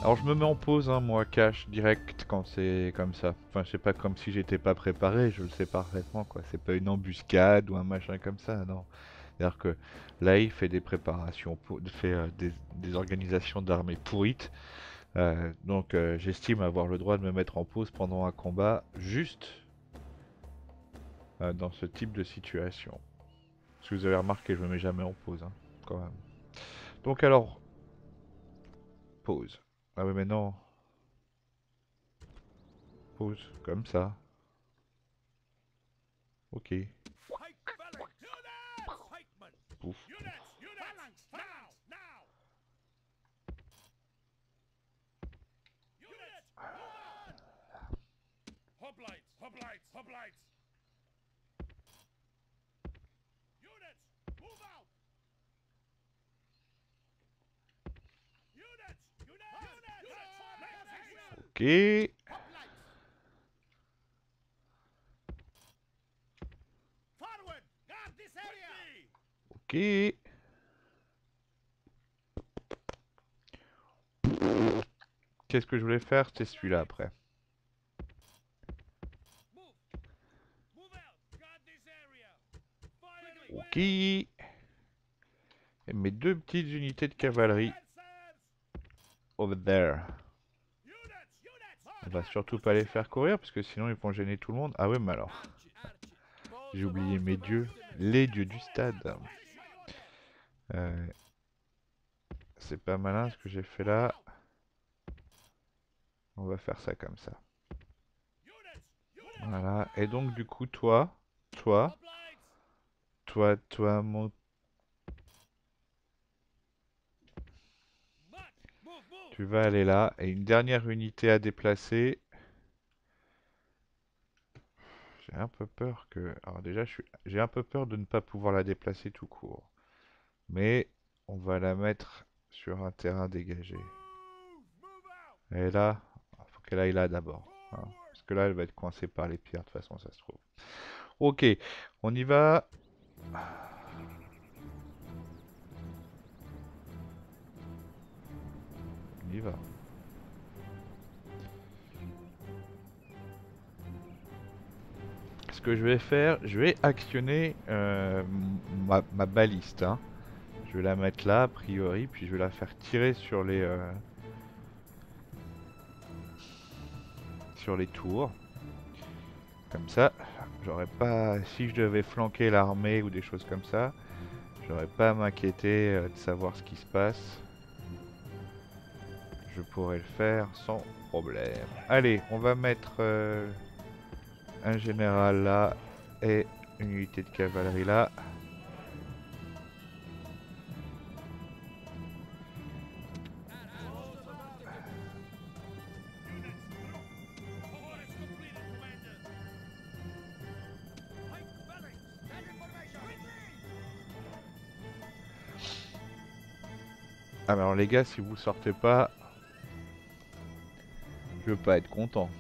Alors je me mets en pause, hein, moi, cash, direct, quand c'est comme ça. Enfin, c'est pas comme si j'étais pas préparé, je le sais parfaitement, quoi. C'est pas une embuscade ou un machin comme ça, non. C'est-à-dire que là, il fait des préparations, fait des organisations d'armées pourrites. Donc j'estime avoir le droit de me mettre en pause pendant un combat juste dans ce type de situation. Si vous avez remarqué, je me mets jamais en pause, hein, quand même. Donc alors, pause. Ah oui, mais non, pause, comme ça. Ok. Pouf. Ok. Ok. Qu'est-ce que je voulais faire? C'était celui-là après. Ok. Et mes deux petites unités de cavalerie over there. On va surtout pas les faire courir parce que sinon ils vont gêner tout le monde. Ah ouais, mais alors, j'ai oublié mes dieux, les dieux du stade. Euh, c'est pas malin ce que j'ai fait là. On va faire ça comme ça. Voilà. Et donc du coup, toi, mon... Tu vas aller là. Et une dernière unité à déplacer. J'ai un peu peur que... Alors déjà, j'ai un peu peur de ne pas pouvoir la déplacer tout court. Mais on va la mettre sur un terrain dégagé. Et là, il faut qu'elle aille là d'abord, hein. Parce que là, elle va être coincée par les pierres, de toute façon, ça se trouve. Ok, on y va. On y va. Ce que je vais faire, je vais actionner ma baliste, hein. Je vais la mettre là, a priori, puis je vais la faire tirer sur les tours. Comme ça, j'aurais pas... Si je devais flanquer l'armée ou des choses comme ça, j'aurais pas à m'inquiéter de savoir ce qui se passe. Je pourrais le faire sans problème. Allez, on va mettre un général là et une unité de cavalerie là. Ah mais alors les gars, si vous sortez pas, je veux pas être content.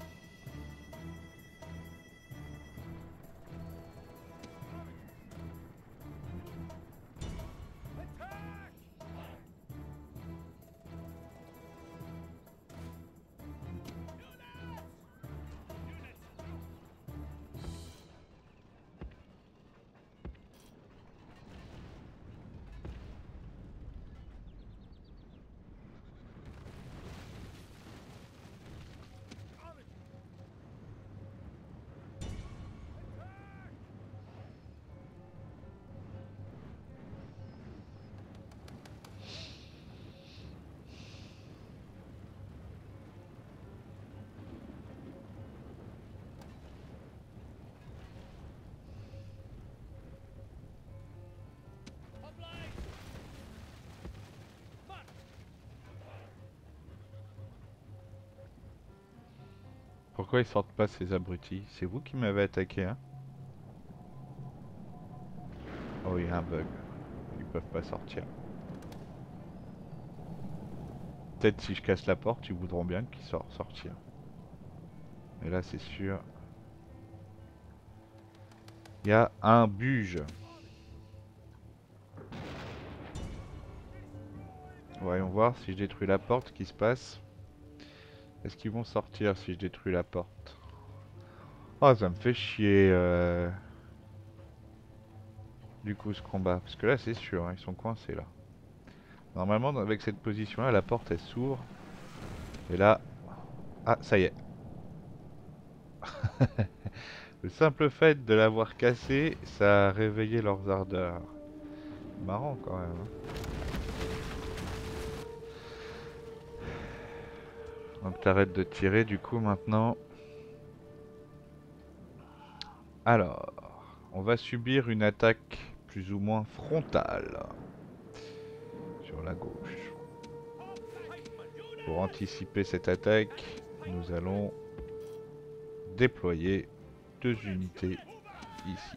Pourquoi ils sortent pas ces abrutis? C'est vous qui m'avez attaqué, hein? Oh, il y a un bug. Ils peuvent pas sortir. Peut-être si je casse la porte, ils voudront bien qu'ils sortent sortir. Mais là, c'est sûr. Il y a un buge. Voyons voir si je détruis la porte, ce qui se passe. Est-ce qu'ils vont sortir si je détruis la porte? Oh, ça me fait chier. Du coup, ce combat. Parce que là, c'est sûr, hein, ils sont coincés là. Normalement, avec cette position-là, la porte elle s'ouvre. Et là. Ah, ça y est. Le simple fait de l'avoir cassé, ça a réveillé leurs ardeurs. Marrant quand même, hein. Donc t'arrêtes de tirer du coup maintenant. Alors, on va subir une attaque plus ou moins frontale sur la gauche. Pour anticiper cette attaque, nous allons déployer 2 unités ici.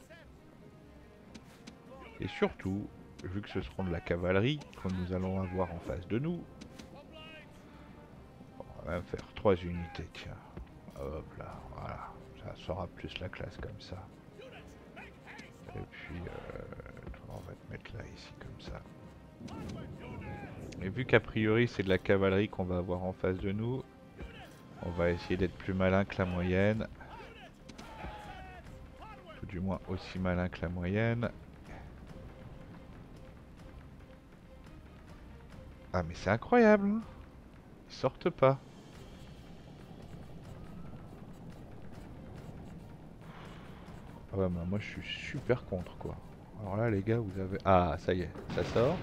Et surtout, vu que ce seront de la cavalerie que nous allons avoir en face de nous, on va même faire 3 unités, tiens. Hop là, voilà. Ça sera plus la classe comme ça. Et puis, on va te mettre là, ici, comme ça. Et vu qu'a priori c'est de la cavalerie qu'on va avoir en face de nous, on va essayer d'être plus malin que la moyenne. Tout du moins aussi malin que la moyenne. Ah mais c'est incroyable, hein. Ils sortent pas. Ah ouais, bah moi je suis super contre quoi. Alors là les gars vous avez... Ah ça y est, ça sort.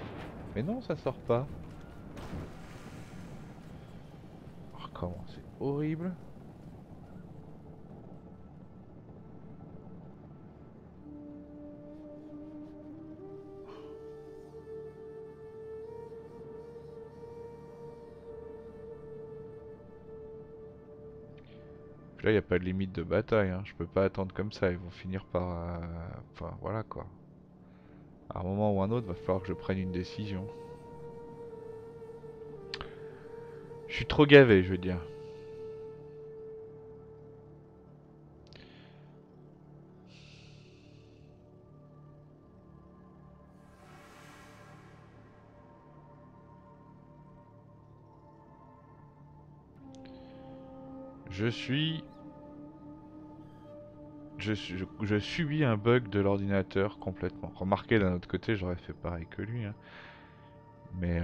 Mais non ça sort pas. Oh, comment c'est horrible. Puis là il n'y a pas de limite de bataille, hein. Je peux pas attendre comme ça, ils vont finir par... Enfin voilà quoi. À un moment ou un autre va falloir que je prenne une décision. Je suis trop gavé je veux dire. Je suis... Je subis un bug de l'ordinateur complètement. Remarquez d'un autre côté, j'aurais fait pareil que lui, hein. Mais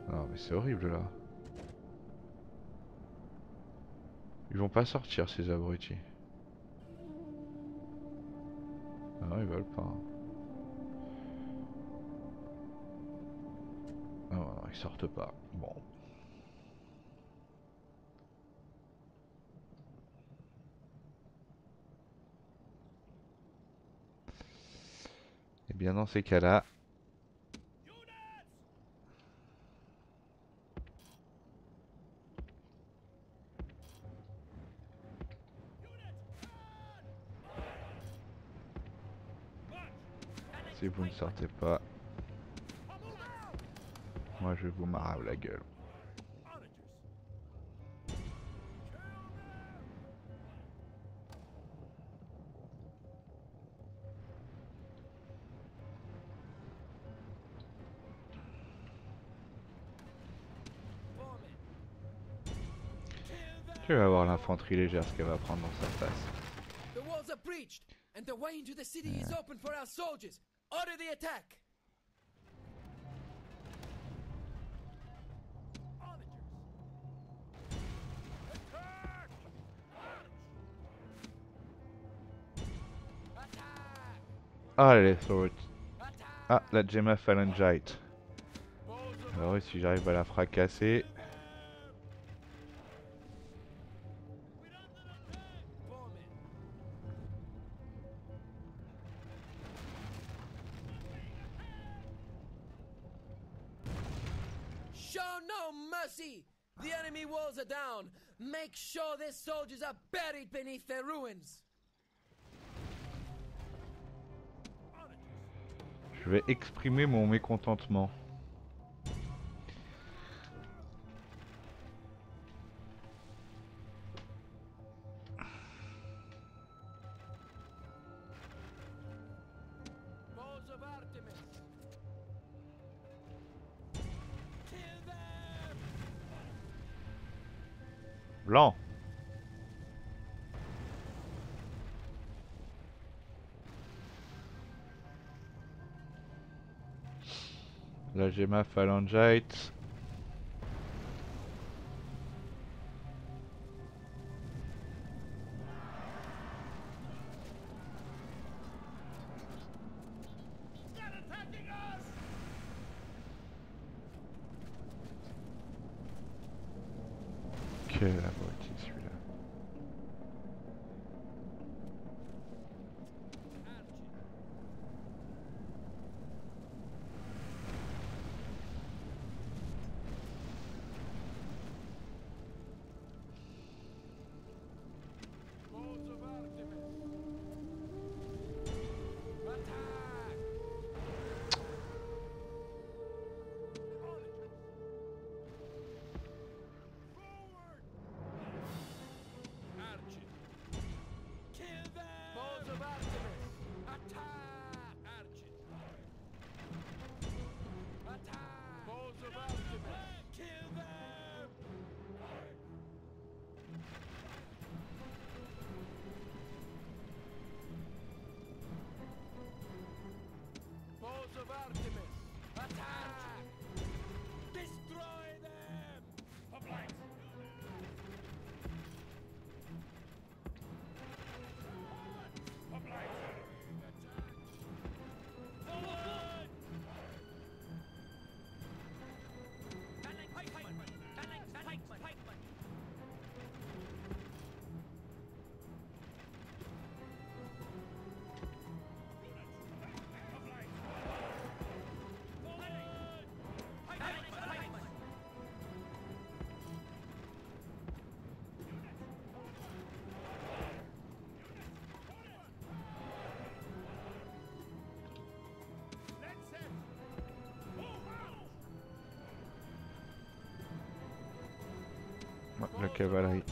non mais c'est horrible là. Ils vont pas sortir ces abrutis. Ah non ils veulent pas, hein. Non, non, ils sortent pas. Bon. Et bien dans ces cas-là, si vous ne sortez pas, moi je vais vous marave la gueule. Tu vas voir l'infanterie légère ce qu'elle va prendre dans sa face. The walls are breached, and the way into the city is open for our soldiers. Order the attack! Ah les swords. Ah la Gemma Phalangite. Alors oui, si j'arrive à la fracasser. Show no mercy! The enemy walls are down. Make sure their soldiers are buried beneath their ruins. Je vais exprimer mon mécontentement. Balls of Artemis. Blanc. La Gemma phalangite. Quel abruti celui-là. La cavalerie.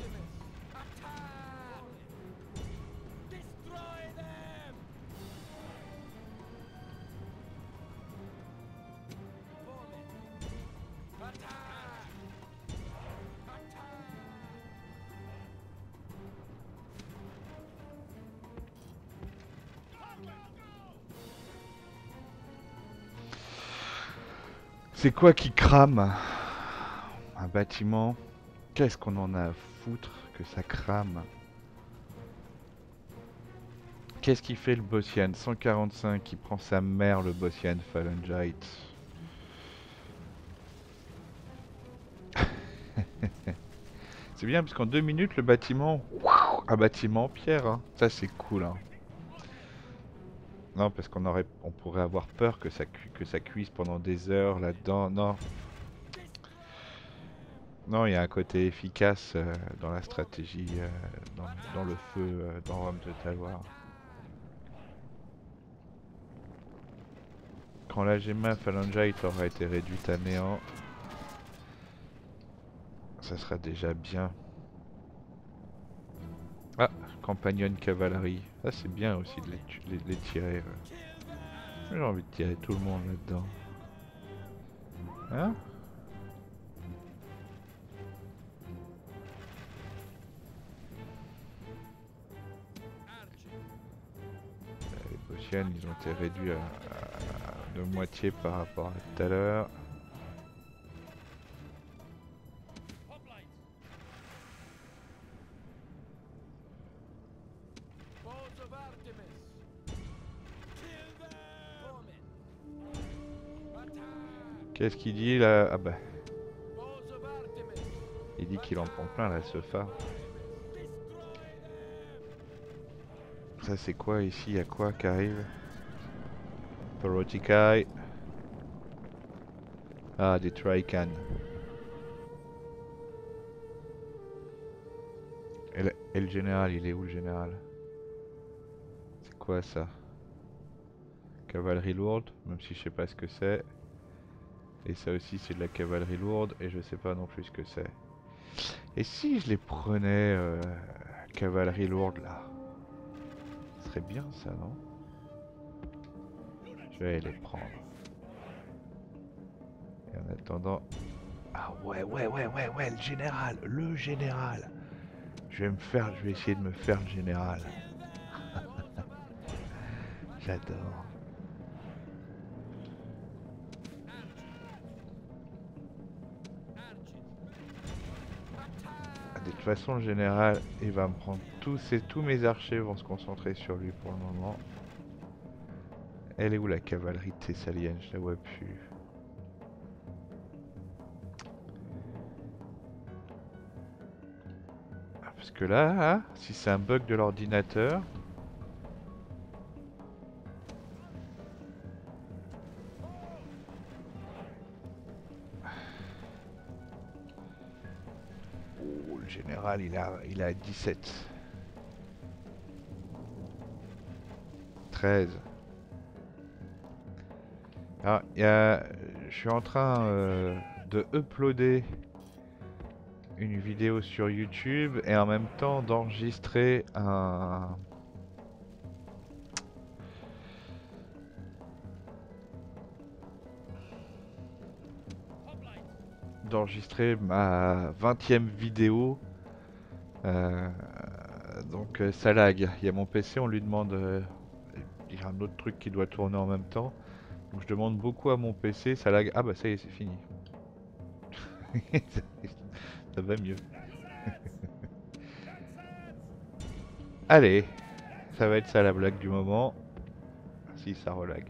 C'est quoi qui crame? Un bâtiment? Qu'est-ce qu'on en a à foutre que ça crame? Qu'est-ce qui fait le Bossian 145 qui prend sa mère, le Bossian phalangite? C'est bien parce qu'en 2 minutes le bâtiment, un bâtiment en pierre, hein. Ça c'est cool, hein. Non, parce on pourrait avoir peur que ça cuise pendant des heures là-dedans. Non, non, il y a un côté efficace dans la stratégie, dans le feu, dans Rome Total War. Quand la Gemma phalangite aura été réduite à néant, ça sera déjà bien. Ah, Compagnon cavalerie. Ah, c'est bien aussi de les tirer. J'ai envie de tirer tout le monde là-dedans. Hein? Les Bossian, ils ont été réduits de moitié par rapport à tout à l'heure. Qu'est-ce qu'il dit là? Ah bah. Il dit qu'il en prend plein là, ce phare. Ça c'est quoi ici? Y'a quoi qui arrive? Porotikai. Ah, des Trican. Et le général, il est où le général? C'est quoi ça? Cavalerie lourde, même si je sais pas ce que c'est. Et ça aussi c'est de la cavalerie lourde et je sais pas non plus ce que c'est. Et si je les prenais cavalerie lourde là? Ce serait bien ça, non? Je vais les prendre. Et en attendant... Ah ouais, le général, le général. Je vais essayer de me faire le général. J'adore. De toute façon, le général, il va me prendre tous mes archers vont se concentrer sur lui pour le moment. Elle est où la cavalerie thessalienne? Je la vois plus. Ah, parce que là, hein, si c'est un bug de l'ordinateur... Oh, le général, il a 17. 13. Alors, je suis en train de uploader une vidéo sur YouTube et en même temps d'enregistrer ma 20e vidéo. Donc ça lag. Il y a mon PC, on lui demande... il y a un autre truc qui doit tourner en même temps. Donc je demande beaucoup à mon PC, ça lag. Ah bah ça y est, c'est fini. Ça va mieux. Allez, ça va être ça la blague du moment. Si ça relag.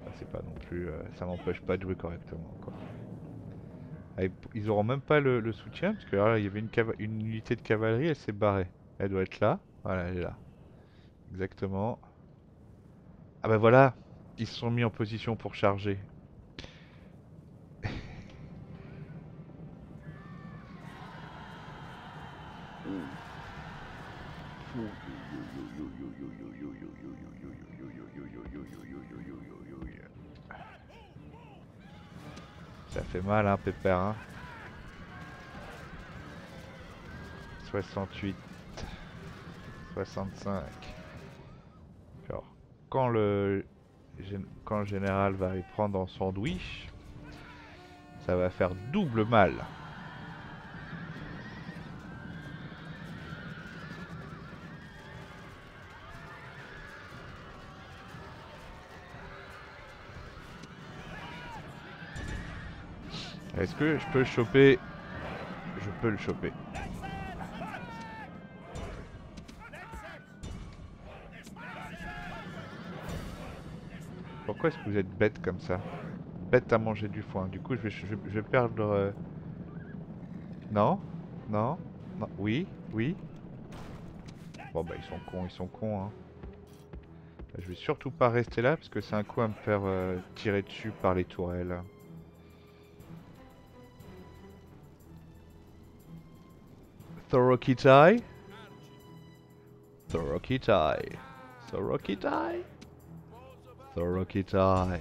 Bah, c'est pas non plus... ça m'empêche pas de jouer correctement, quoi. Ils auront même pas le soutien, parce que là, il y avait une unité de cavalerie, elle s'est barrée. Elle doit être là. Voilà, elle est là. Exactement. Ah bah voilà, ils se sont mis en position pour charger. Ça fait mal, hein, Pépère, hein. 68, 65. Alors, quand le général va y prendre en sandwich, ça va faire double mal. Est-ce que je peux le choper? Je peux le choper. Pourquoi est-ce que vous êtes bête comme ça? Bête à manger du foin. Du coup, je vais perdre... Non? Non? Non? Oui? Oui? Bon bah ils sont cons, hein. Je vais surtout pas rester là parce que c'est un coup à me faire tirer dessus par les tourelles. Thorokitai? Thorokitai. Thorokitai? Thorokitai.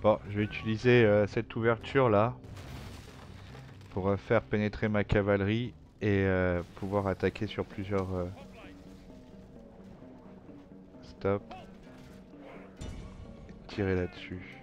Bon, je vais utiliser cette ouverture là pour faire pénétrer ma cavalerie et pouvoir attaquer sur plusieurs... Stop. Et tirer là-dessus.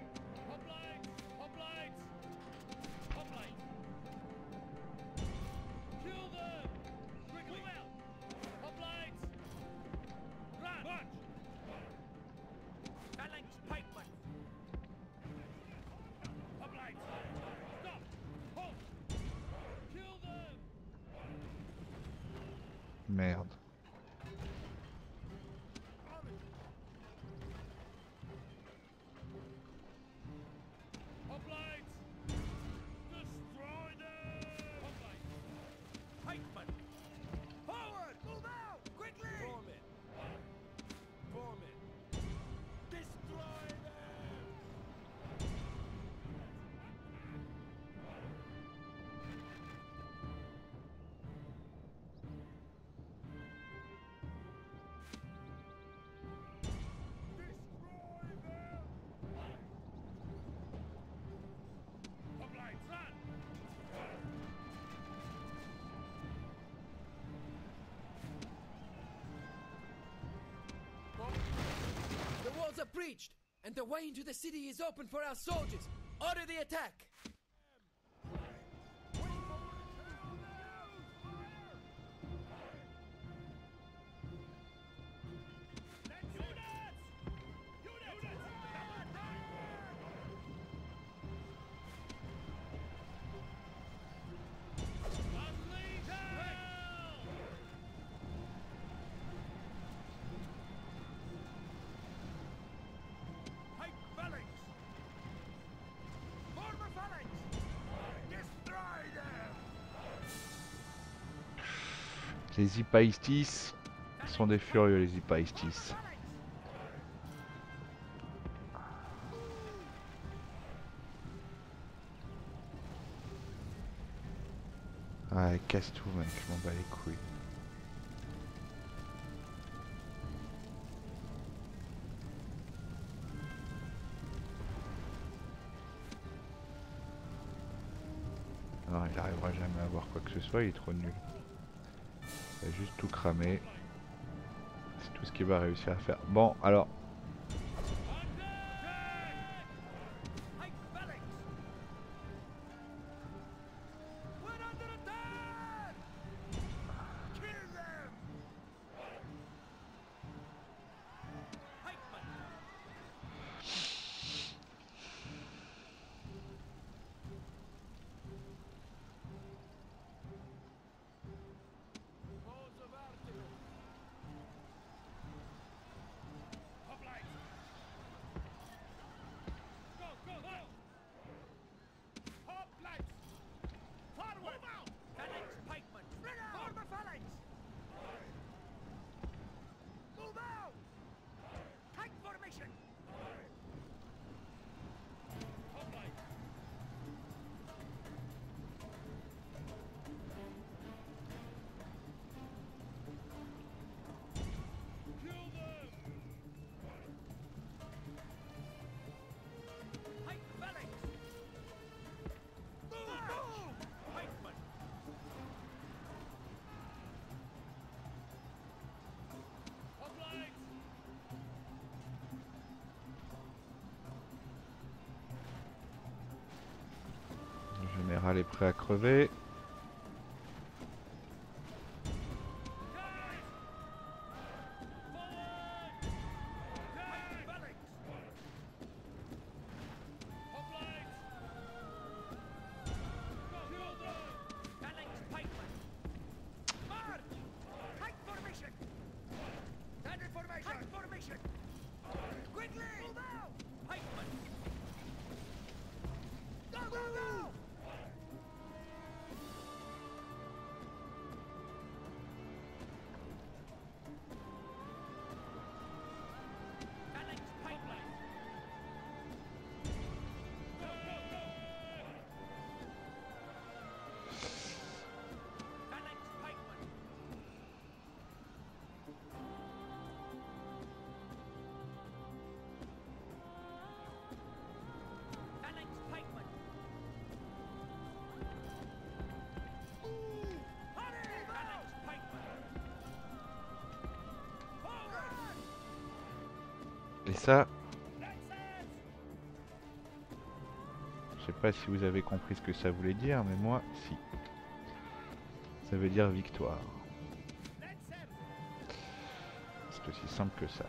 Merde. The walls are breached, and the way into the city is open for our soldiers. Order the attack! Les Hypaistis sont des furieux, les Hypaistis. Ouais, casse tout mec, je m'en bats les couilles. Non, il arrivera jamais à voir quoi que ce soit, il est trop nul. Il va juste tout cramer. C'est tout ce qu'il va réussir à faire. Bon, alors. Le général est prêt à crever. Et ça, je sais pas si vous avez compris ce que ça voulait dire, mais moi, si. Ça veut dire victoire. C'est aussi simple que ça.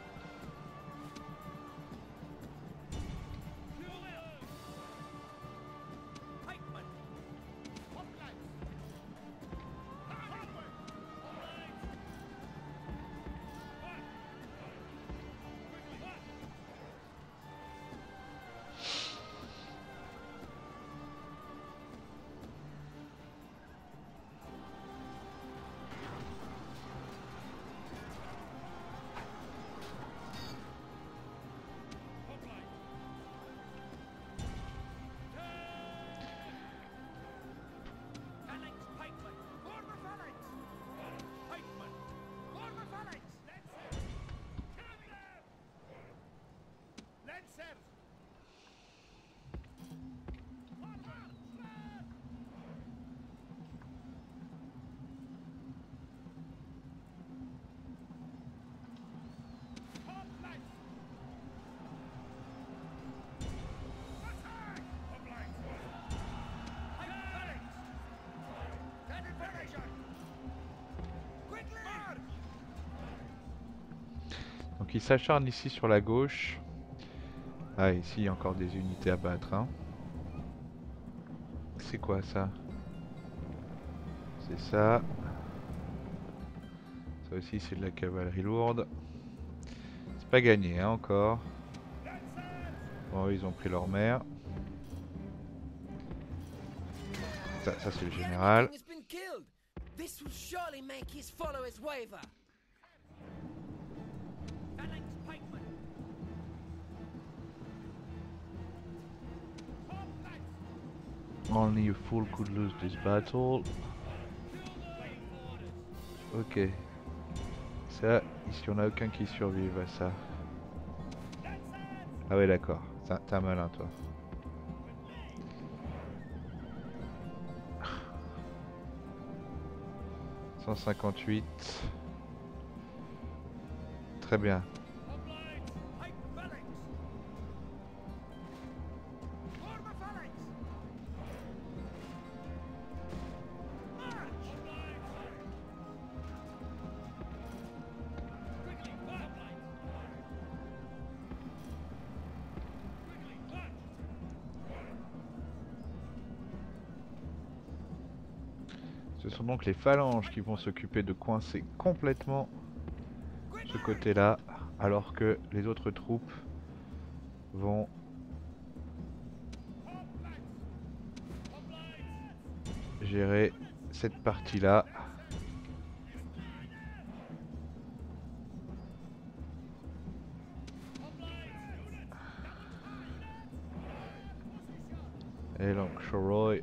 Donc ils s'acharnent ici sur la gauche. Ah, ici il y a encore des unités à battre. Hein. C'est quoi ça? C'est ça. Ça aussi c'est de la cavalerie lourde. C'est pas gagné hein, encore. Bon, ils ont pris leur mère. Ça c'est le général. This will surely make his followers waver. Only a fool could lose this battle. Ok. Ça, ici on a aucun qui survive à ça. Ah ouais d'accord, t'es un malin toi. « 158. Très bien. Ce sont donc les phalanges qui vont s'occuper de coincer complètement ce côté-là, alors que les autres troupes vont gérer cette partie-là. Et donc Shoroy.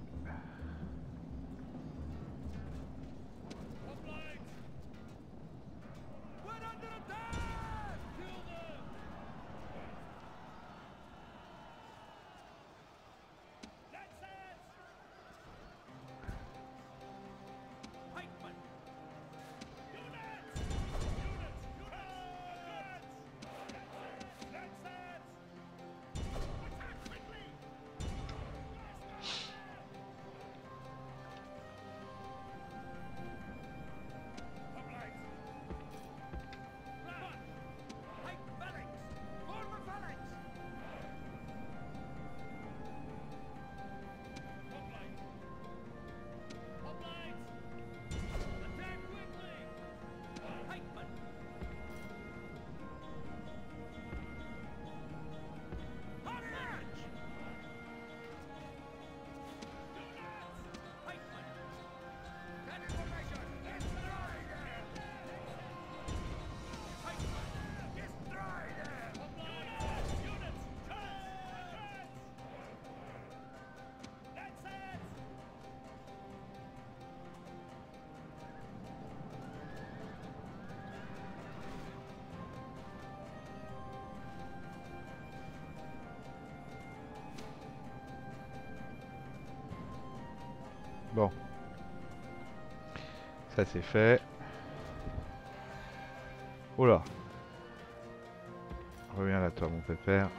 Bon. Ça c'est fait. Oula. Reviens là toi mon pépère.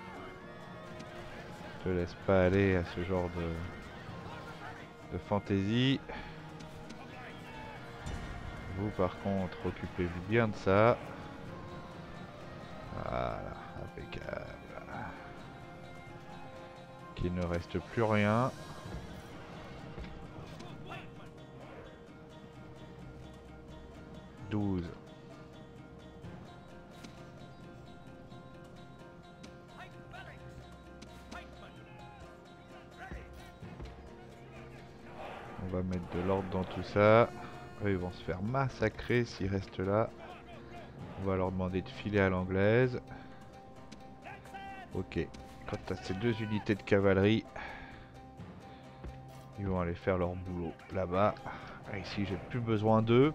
Je te laisse pas aller à ce genre de fantaisie. Vous par contre occupez-vous bien de ça. Voilà, impeccable. Qu'il ne reste plus rien. On va mettre de l'ordre dans tout ça. Eux, ils vont se faire massacrer s'ils restent là. On va leur demander de filer à l'anglaise. Ok. Quant à ces deux unités de cavalerie, ils vont aller faire leur boulot là-bas. Ici, j'ai plus besoin d'eux.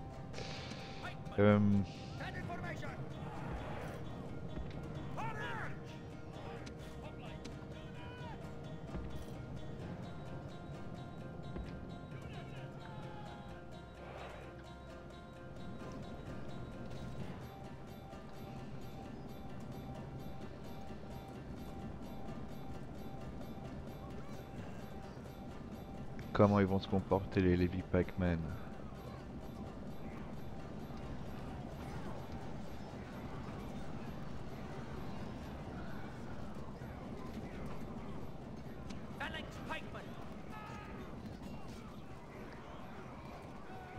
Comment ils vont se comporter les Levi Pac-Man?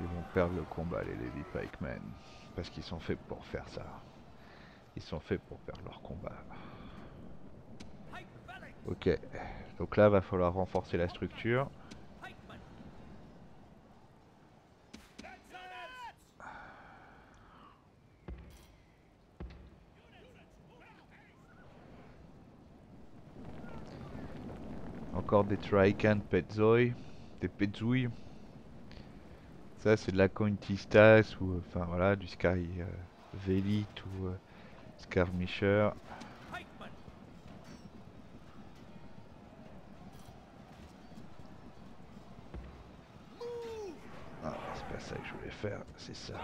Ils vont perdre le combat, les Levy Pikemen. Parce qu'ils sont faits pour faire ça. Ils sont faits pour perdre leur combat. Ok. Donc là, va falloir renforcer la structure. Encore des Trican Petzoi. Des Petzouilles. Ça, c'est de la Cointistas ou enfin voilà, du Sky Velite ou Skirmisher. Ah, c'est pas ça que je voulais faire, c'est ça.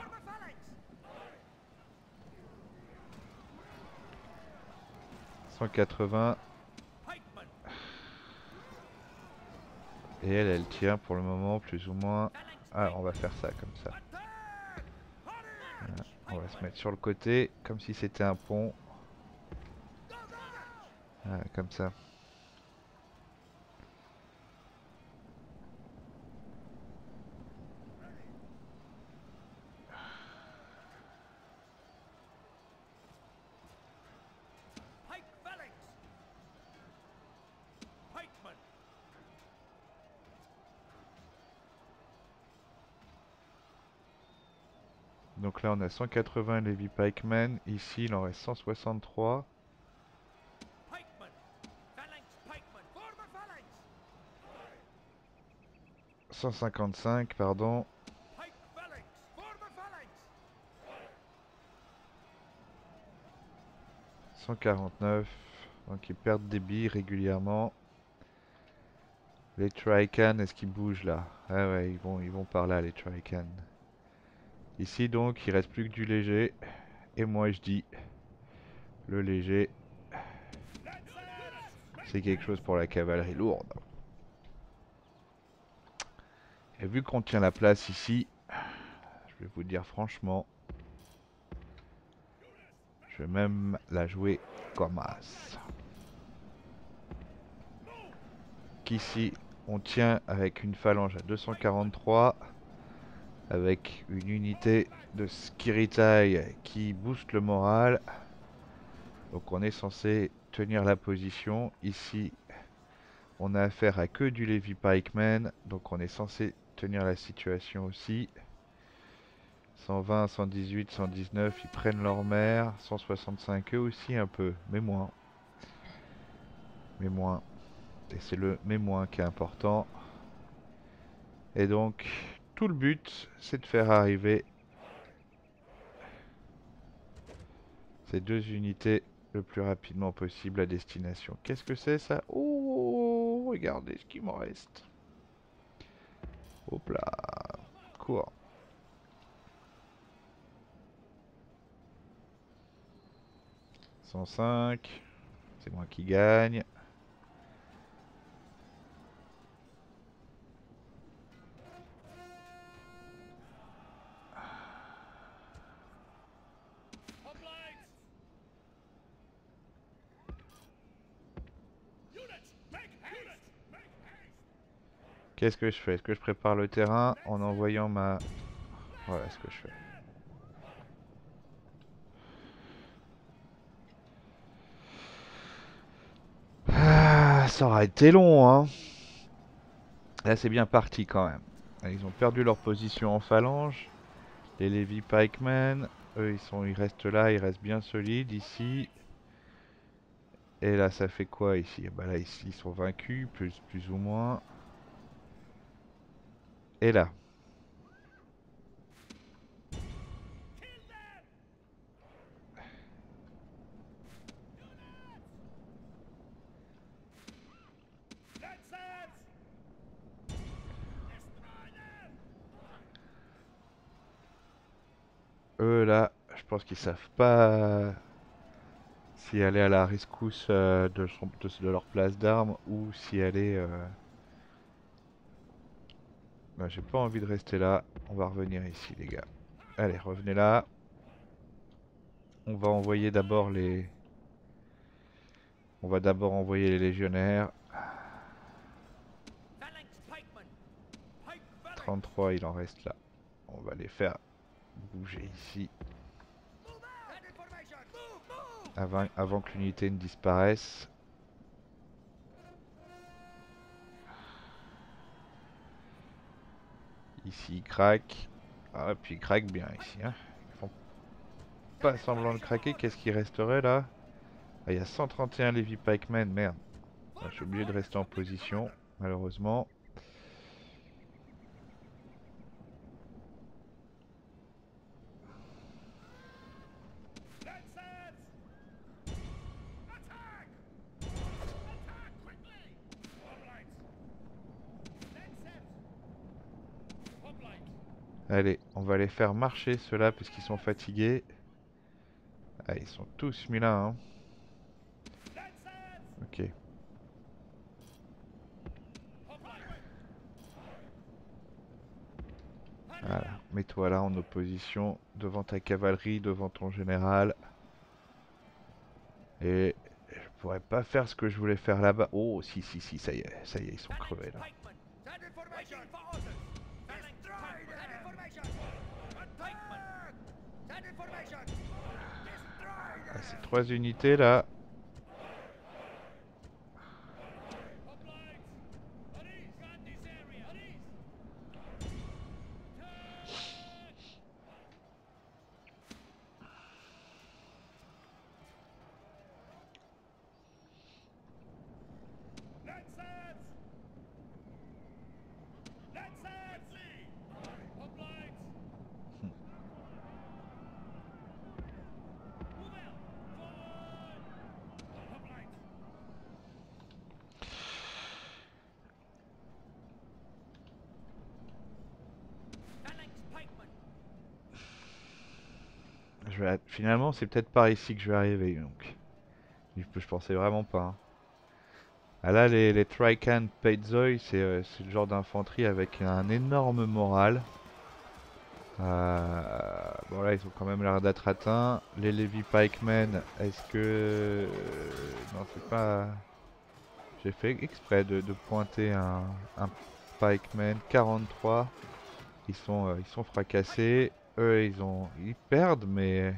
« 180. Et elle tient pour le moment plus ou moins. Ah, on va faire ça comme ça. Voilà. On va se mettre sur le côté comme si c'était un pont. Voilà, comme ça. Donc là on a 180 Levy Pikemen, ici il en reste 163. 155 pardon. 149. Donc ils perdent des billes régulièrement. Les Trican, est-ce qu'ils bougent là? Ah ouais, ils vont par là les Trican. Ici donc il reste plus que du léger. Et moi je dis, le léger, c'est quelque chose pour la cavalerie lourde. Et vu qu'on tient la place ici, je vais vous dire franchement, je vais même la jouer comme as. Qu'ici on tient avec une phalange à 243, avec une unité de Skiritai qui booste le moral. Donc on est censé tenir la position. Ici on a affaire à que du Levy Pikeman, donc on est censé tenir la situation aussi. 120, 118, 119, ils prennent leur mère. 165 eux aussi un peu, mais moins. Mais moins. Et c'est le mais moins qui est important. Et donc, tout le but, c'est de faire arriver ces deux unités le plus rapidement possible à destination. Qu'est-ce que c'est ça? Oh, regardez ce qu'il m'en reste. Hop là, cours. « 105, c'est moi qui gagne. Qu'est-ce que je fais? Est-ce que je prépare le terrain en envoyant ma... Voilà ce que je fais. Ah, ça aura été long, hein. Là, c'est bien parti quand même. Ils ont perdu leur position en phalange. Les Levy Pikemen, eux, ils restent là, ils restent bien solides ici. Et là, ça fait quoi ici? Bah là, ici, ils sont vaincus, plus ou moins. Et là. Eux, là, je pense qu'ils savent pas si aller à la rescousse de leur place d'armes ou si aller... Bah, j'ai pas envie de rester là. On va revenir ici, les gars. Allez, revenez là. On va envoyer d'abord les... On va d'abord envoyer les légionnaires. 53, il en reste là. On va les faire bouger ici. Avant que l'unité ne disparaisse. Ici, il craque. Ah, puis il craque bien ici. Hein. Ils font pas semblant de craquer. Qu'est-ce qui resterait là? Ah, il y a 131 Levi Pikemen. Merde. Ah, je suis obligé de rester en position, malheureusement. Allez, on va les faire marcher ceux-là parce qu'ils sont fatigués. Ah, ils sont tous mis là, hein. Ok. Voilà, mets-toi là en opposition, devant ta cavalerie, devant ton général. Et je pourrais pas faire ce que je voulais faire là-bas. Oh, si, si, si, ça y est, ils sont crevés là. Ah, ces 3 unités là. Finalement, c'est peut-être par ici que je vais arriver, donc. Je pensais vraiment pas. Hein. Ah là, les Trican Peitzoi, c'est le genre d'infanterie avec un énorme moral. Bon là, ils ont quand même l'air d'être atteints. Les Levi Pikemen, est-ce que... Non, c'est pas... J'ai fait exprès de pointer un Pikeman 43. Ils sont fracassés. Eux, ils perdent, mais...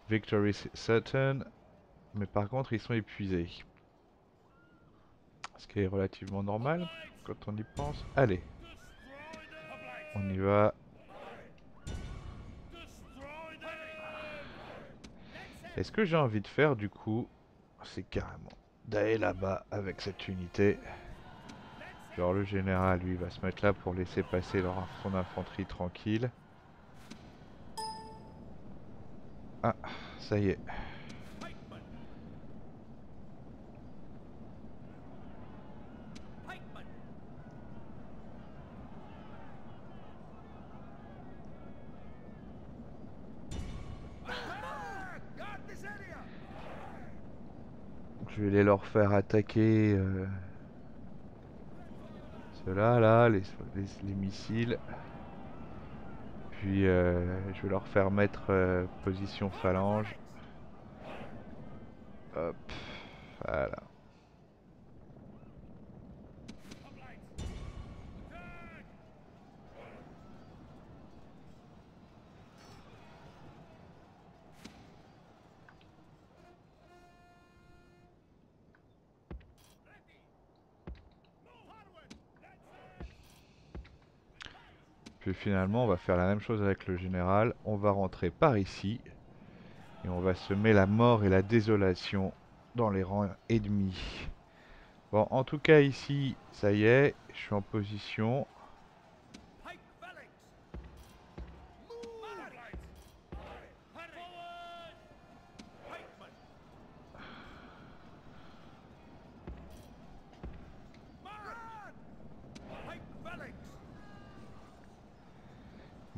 Victory certain. Mais par contre, ils sont épuisés. Ce qui est relativement normal quand on y pense. Allez. On y va. Est-ce que j'ai envie de faire du coup, c'est carrément d'aller là-bas avec cette unité. Genre le général lui va se mettre là pour laisser passer son infanterie tranquille. Ah, ça y est. Je vais les leur faire attaquer ceux-là, là, les missiles. Puis je vais leur faire mettre position phalange. Hop, voilà. Puis finalement, on va faire la même chose avec le général. On va rentrer par ici. Et on va semer la mort et la désolation dans les rangs ennemis. Bon, en tout cas ici, ça y est, je suis en position.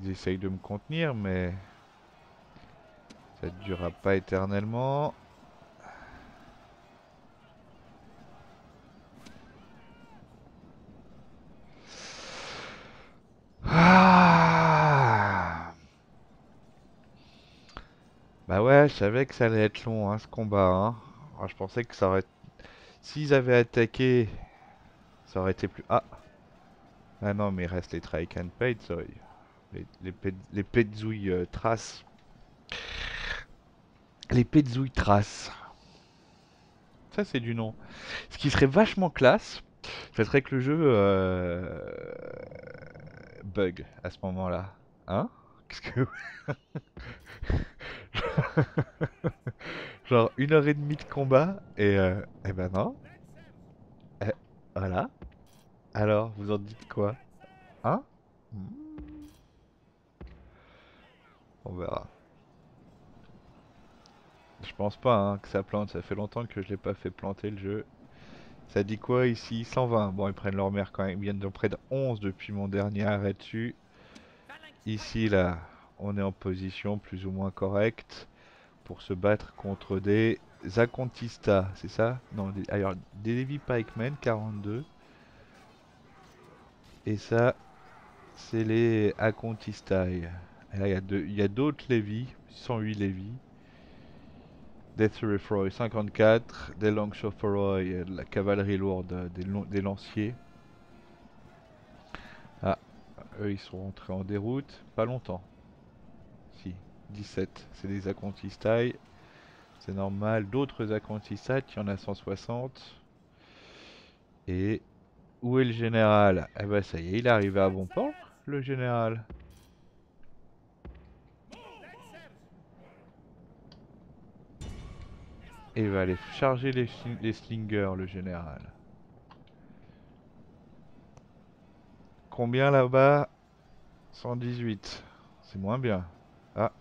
Ils essayent de me contenir, mais ça ne durera pas éternellement. Ah, bah ouais, je savais que ça allait être long, hein, ce combat. Hein. Alors, je pensais que ça aurait... S'ils avaient attaqué, ça aurait été plus... Ah, Ah non, mais il reste les try and paid, les petzouilles traces. Les petzouilles traces. Ça, c'est du nom. Ce qui serait vachement classe, ça serait que le jeu bug à ce moment-là. Hein? Qu'est-ce que... Genre 1 heure et demie de combat et ben non. Eh, voilà. Alors, vous en dites quoi? Hein? Hmm, on verra. Je pense pas hein, que ça plante, ça fait longtemps que je l'ai pas fait planter le jeu. Ça dit quoi ici? 120. Bon, ils prennent leur mère quand même. Ils viennent de près de 11 depuis mon dernier arrêt dessus. Ici, là, on est en position plus ou moins correcte pour se battre contre des Acontistas, c'est ça? Non, alors, des Levi Pikemen 42. Et ça, c'est les Acontistai. Et là, il y a d'autres Levi, 108 Levi. Des Thurifroy 54, des Longshorefoy, de la cavalerie lourde, des lanciers. Ah, eux ils sont rentrés en déroute, pas longtemps. Si, 17, c'est des Acontistai, c'est normal. D'autres Acontistai, il y en a 160. Et où est le général? Eh ben ça y est, il est arrivé à bon port, le général. Et il va aller charger les slingers, le général. Combien là-bas? 118. C'est moins bien. Ah,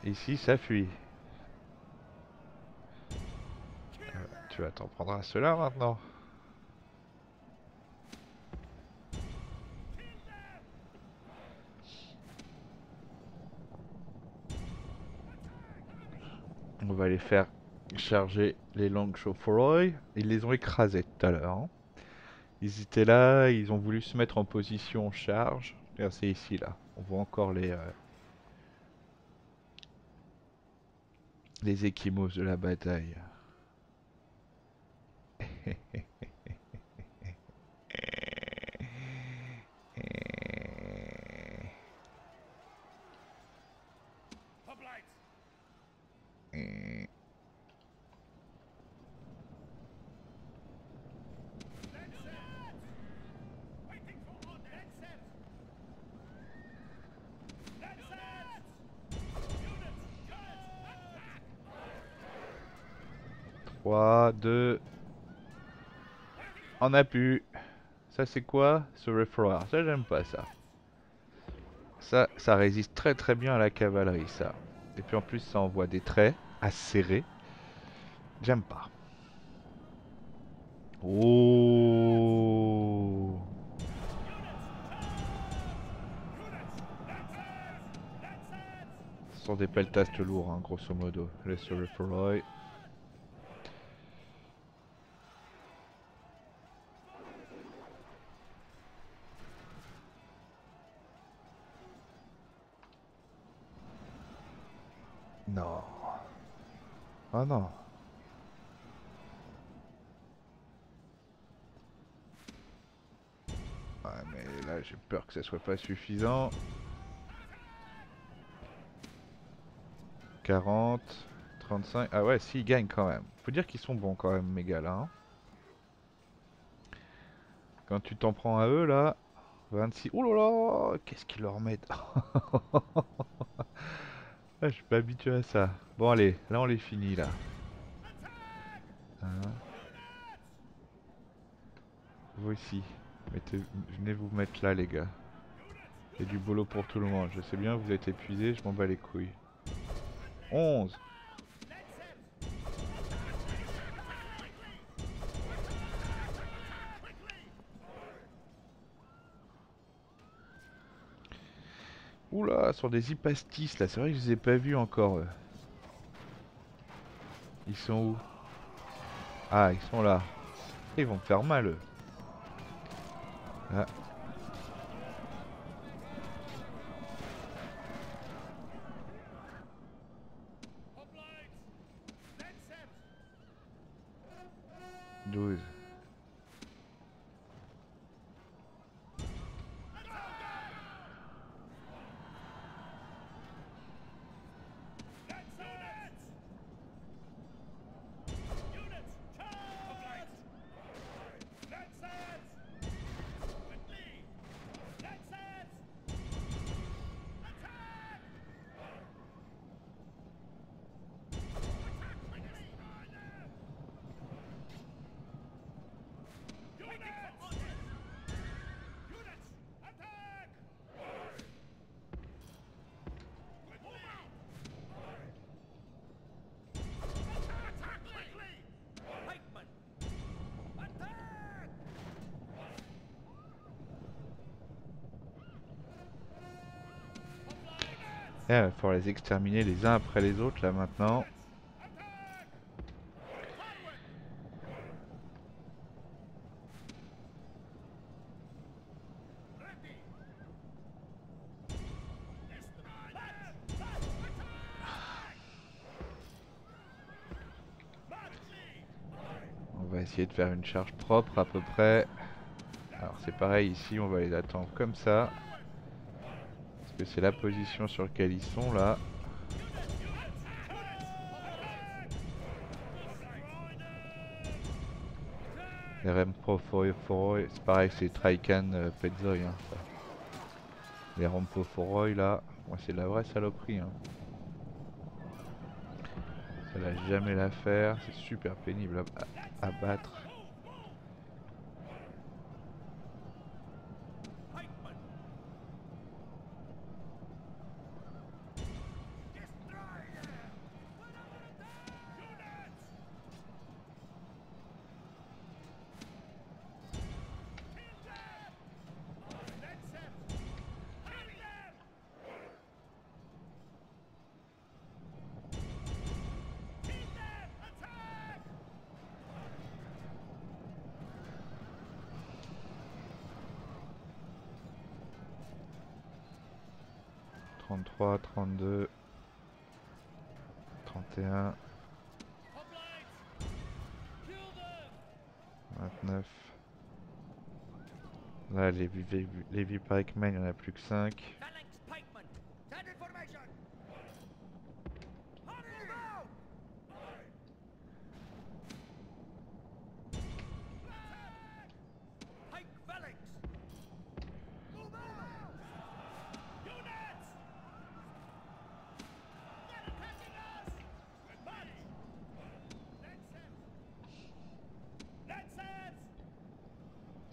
ici ça fuit. Tu vas t'en prendre à cela maintenant. On va les faire charger les Longshorefoy. Ils les ont écrasés tout à l'heure. Hein. Ils étaient là, ils ont voulu se mettre en position charge. Regarde, c'est ici là. On voit encore les échymoses de la bataille. Trois, 2. On a pu. Ça c'est quoi? Ce Refrower. Ça j'aime pas ça. Ça résiste très très bien à la cavalerie ça. Et puis en plus ça envoie des traits acérés. J'aime pas. Oh. Ce sont des peltastes lourds, hein, grosso modo. Le Suriforoy. Non. Ah non. Ouais, mais là j'ai peur que ça soit pas suffisant. 40, 35. Ah ouais, si, ils gagnent quand même. Faut dire qu'ils sont bons quand même, mes gars là. Hein. Quand tu t'en prends à eux là. 26. Oh là là, qu'est-ce qu'ils leur mettent? Ah, je suis pas habitué à ça. Bon allez, là on les finit là. Hein, vous aussi. Venez vous mettre là les gars. Il y a du boulot pour tout le monde. Je sais bien, vous êtes épuisés, je m'en bats les couilles. 11. Oula, sur des hypastis là, c'est vrai que je les ai pas vus encore. Ils sont où? Ah, ils sont là. Ils vont me faire mal eux. Ah. « 12. Et il va falloir les exterminer les uns après les autres là maintenant. On va essayer de faire une charge propre à peu près. Alors c'est pareil ici, on va les attendre comme ça. Parce que c'est la position sur laquelle ils sont là. Les Rempoforoi, c'est pareil, c'est Traikan Petzoy. Hein, ça. Les Rempoforoi là, moi c'est de la vraie saloperie. Hein. Ça lâche jamais l'affaire, c'est super pénible à battre. « 33, 32, 31, 29. Là, les Viparekmen, il n'y en a plus que 5.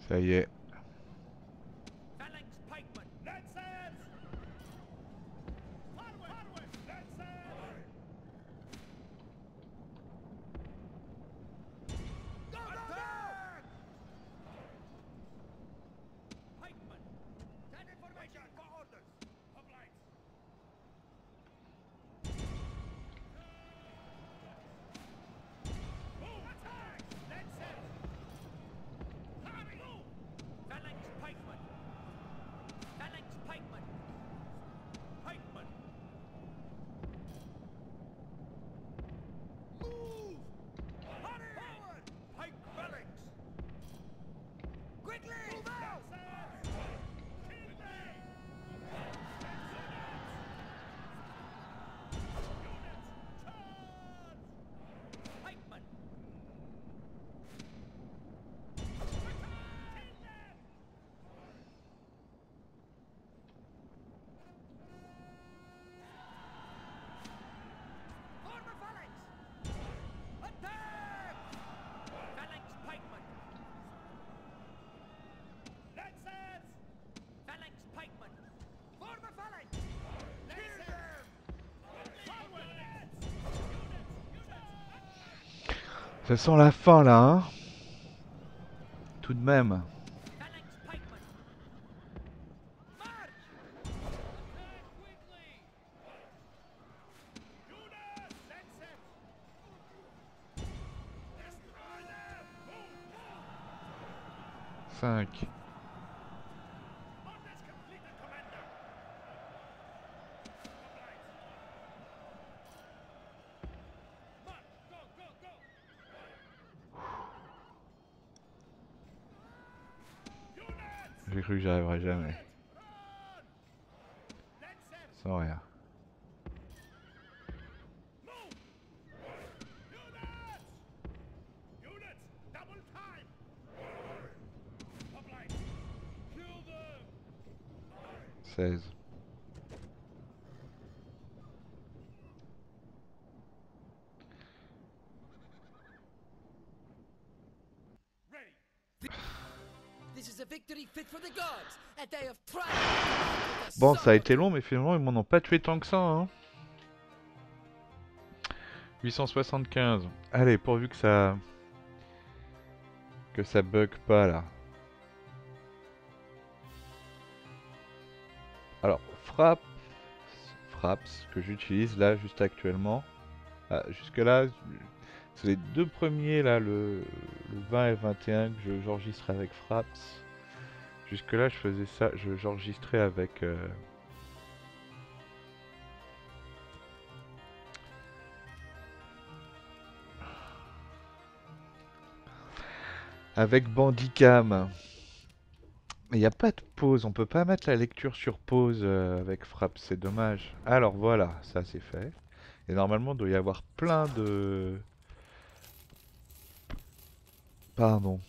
Ça y est. Ça sent la fin là, hein. Tout de même. Cinq. J'ai cru que j'y arriverais jamais. Sans rien. Seize. This is a victory fit for the gods, a day of triumph. Bon, ça a été long, mais finalement, ils m'en ont pas tué tant que ça, hein. 875. Allez, pourvu que ça... bug pas, là. Alors, fraps, que j'utilise là, juste actuellement. Ah, jusque là, c'est les deux premiers, là, le 20 et 21 que j'enregistrais avec fraps. Jusque là, je faisais ça, j'enregistrais avec... avec Bandicam. Mais il n'y a pas de pause, on peut pas mettre la lecture sur pause avec fraps, c'est dommage. Alors voilà, ça c'est fait. Et normalement, il doit y avoir plein de... Pardon.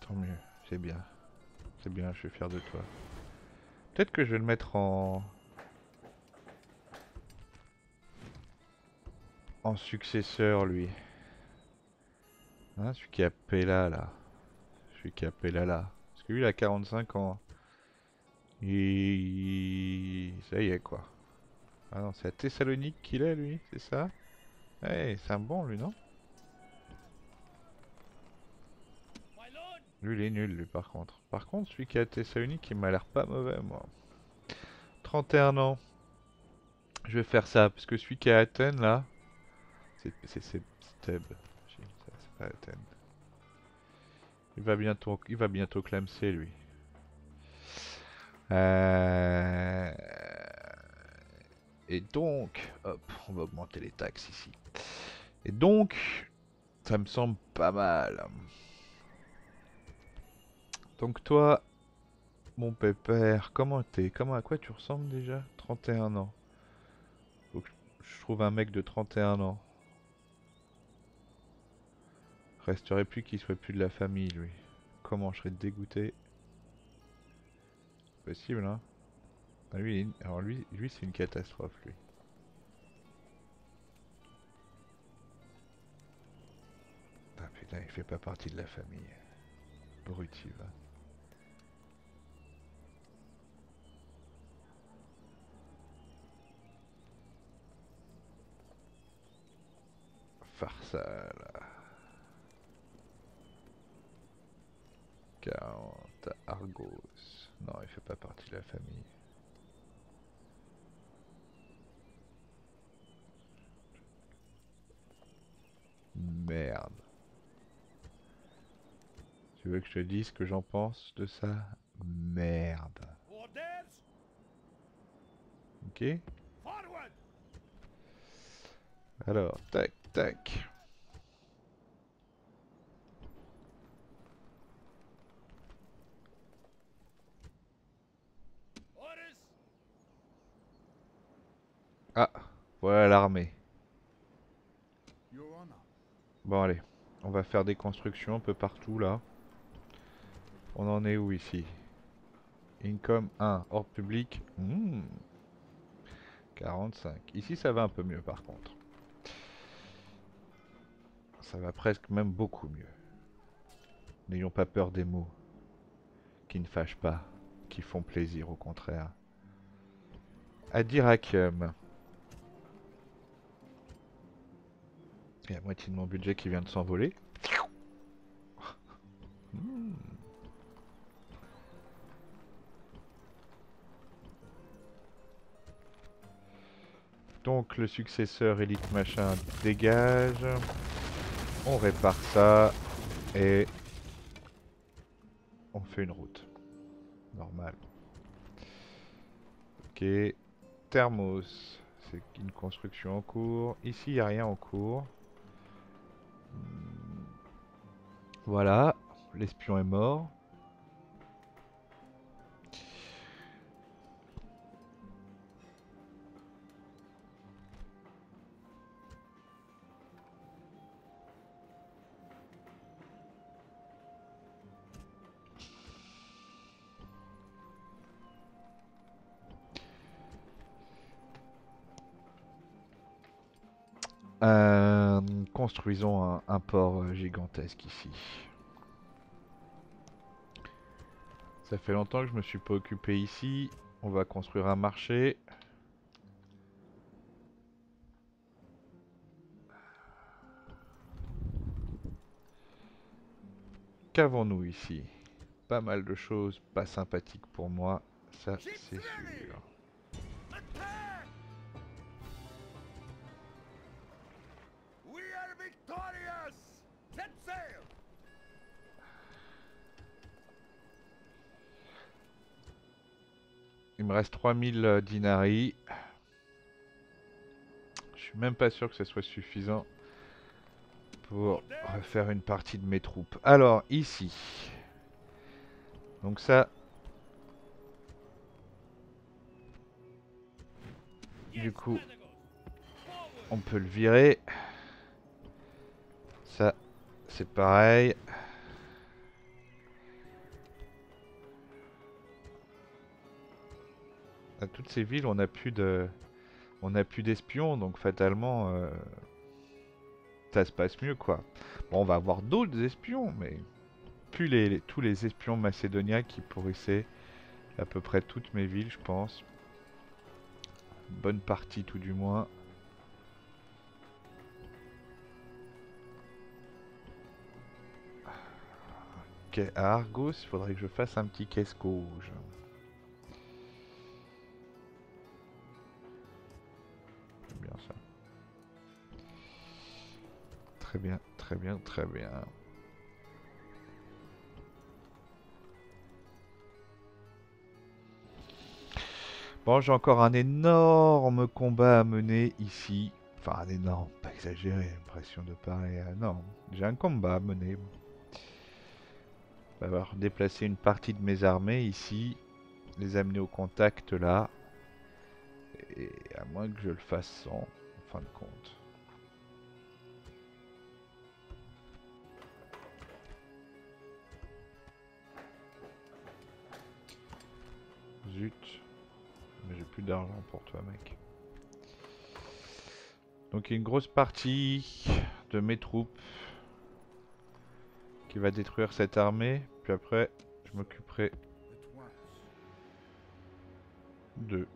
Tant mieux, c'est bien. C'est bien, je suis fier de toi. Peut-être que je vais le mettre en successeur, lui. Hein, celui qui a Pella, là. Celui qui a Pella, là. Parce que lui, il a 45 ans. Ça y est, quoi. Ah non, c'est à Thessalonique qu'il est, lui, c'est ça? Ouais, c'est un bon, lui, non? Lui, il est nul, lui, par contre. Par contre, celui qui est à Thessalonique, il m'a l'air pas mauvais, moi. 31 ans. Je vais faire ça, parce que celui qui est à Athènes, là... C'est Steb. C'est pas Athènes. Il va bientôt clamser, lui. Et donc... Hop, on va augmenter les taxes ici. Et donc... Ça me semble pas mal. Donc toi... Mon pépère, comment t'es? À quoi tu ressembles déjà? 31 ans. Faut que je trouve un mec de 31 ans. Resterait plus qu'il soit plus de la famille, lui. Comment je serais dégoûté. Possible, hein? Ah, lui, alors lui c'est une catastrophe, lui. Ah putain, il fait pas partie de la famille. Brutive. Farsal. 40. Argos. Non, il fait pas partie de la famille. Merde. Tu veux que je te dise ce que j'en pense de ça? Merde. Ok? Alors, tac, tac. Ah, voilà l'armée. Bon allez, on va faire des constructions un peu partout là. On en est où ici? Income 1, ordre public. 45. Ici ça va un peu mieux par contre. Ça va presque même beaucoup mieux. N'ayons pas peur des mots. Qui ne fâchent pas. Qui font plaisir au contraire. Adiracium. Il y a la moitié de mon budget qui vient de s'envoler. Donc le successeur élite machin dégage. On répare ça. Et on fait une route. Normal. Ok. Thermos. C'est une construction en cours. Ici, il n'y a rien en cours. Voilà. L'espion est mort. Construisons un port gigantesque ici. Ça fait longtemps que je me suis pas occupé ici. On va construire un marché. Qu'avons-nous ici? Pas mal de choses pas sympathiques pour moi, ça c'est sûr. Attack! We are victorious! Set sail! Il me reste 3000 dinari. Je suis même pas sûr que ce soit suffisant pour refaire une partie de mes troupes. Alors, ici. Donc ça... Du coup, on peut le virer. Ça, c'est pareil. À toutes ces villes, on n'a plus d'espions, donc fatalement, ça se passe mieux, quoi. Bon, on va avoir d'autres espions, mais plus tous les espions macédoniens qui pourrissaient à peu près toutes mes villes, je pense. Une bonne partie, tout du moins. Ok, à Argos, il faudrait que je fasse un petit caisse-gauge. C'est bien ça. Très bien, très bien, très bien. Bon, j'ai encore un énorme combat à mener ici. Enfin, un énorme, pas exagéré, impression de parler. Non, j'ai un combat à mener. Je vais avoir déplacé une partie de mes armées ici, les amener au contact là. Et à moins que je le fasse sans, en fin de compte. Zut. Mais j'ai plus d'argent pour toi, mec. Donc il y a une grosse partie de mes troupes qui va détruire cette armée. Puis après, je m'occuperai d'eux.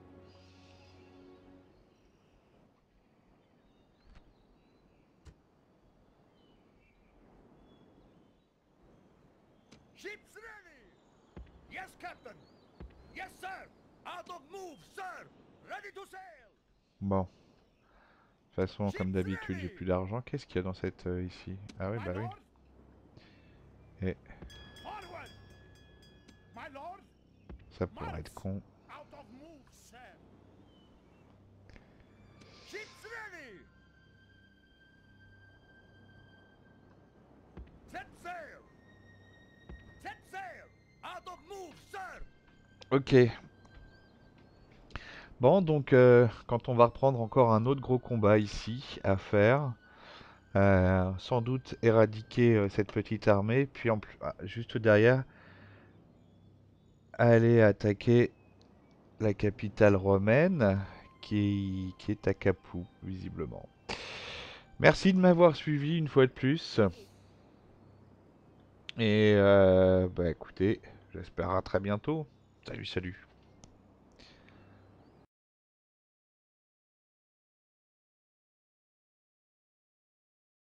Ships ready! Yes, Captain! Yes, sir! Out of move, sir! Ready to sail! Bon. De toute façon, comme d'habitude, j'ai plus d'argent. Qu'est-ce qu'il y a dans cette ici? Ah oui, My bah oui. lord? Et Forward! My lord? ça pourrait être con. Out of move, sir! Ships ready! Set sail! Set sail! Out of move, sir! Ok. Bon, donc quand on va reprendre encore un autre gros combat ici à faire, sans doute éradiquer cette petite armée, puis juste derrière, aller attaquer la capitale romaine qui est à Capoue, visiblement. Merci de m'avoir suivi une fois de plus. Et bah écoutez, j'espère à très bientôt. Salut, salut.